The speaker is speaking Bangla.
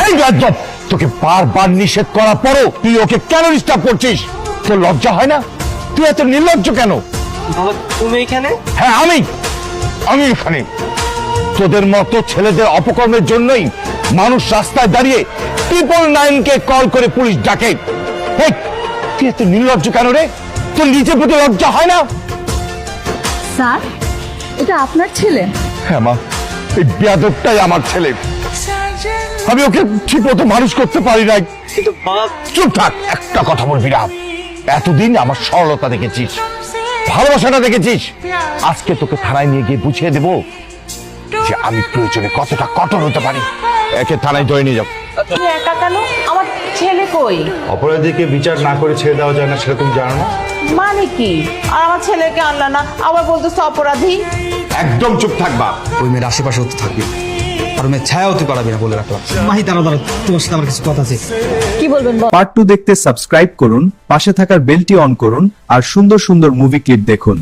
এই গাজব, তোকে বারবার নিষেধ করার পরও তুই ওকে কেন ডিস্টার্ব করছিস? তোর লজ্জা হয় না? তুই এত নির্লজ্জ কেন? বাবা তুমি এখানে? হ্যাঁ আমি এখানে। তোদের মতো ছেলেদের অপকর্মের জন্যই মানুষ রাস্তায় দাঁড়িয়ে 999-কে কল করে পুলিশ ডাকে। এই, তুই এত নির্লজ্জ কেন রে? তোর নিজের প্রতি লজ্জা হয় না? স্যার, এটা আপনার ছেলে? হ্যাঁ মা, এই বেয়াদবটাই আমার ছেলে। আমি ওকে ঠিক মতো মানুষ করতে পারি নাই। কিন্তু বাবা। চুপ থাক, একটা কথা বলবি না। এতদিন আমার সরলতা দেখেছিস, ভালোবাসাটা দেখেছিস। আজকে তোকে থানায় নিয়ে গিয়ে বুঝিয়ে দেবো যে আমি প্রয়োজনে কতটা কঠোর হতে পারি। একে থানায় ধরে নিয়ে যাও। তুমি একা কেন? আমার ছেলে কই? অপরাধীকে বিচার না করে ছেড়ে দেওয়া যায় না, সেটা তুমি জানো না? মানে কি? আর আমার ছেলেকে আনলা না, আবার বলতেছো অপরাধী? একদম চুপ থাকবা। ওই মেয়ের আশেপাশে হতে থাকবি, আর মেয়ের ছায়া হতে পারবি না বলে রাখলাম। মাহি দাঁড়া, তোমার সাথে আমার কিছু কথা আছে। কি বলবেন? পার্ট 2 দেখতে সাবস্ক্রাইব করুন, পাশে থাকার বেলটি অন করুন আর সুন্দর সুন্দর মুভি ক্লিপ দেখুন।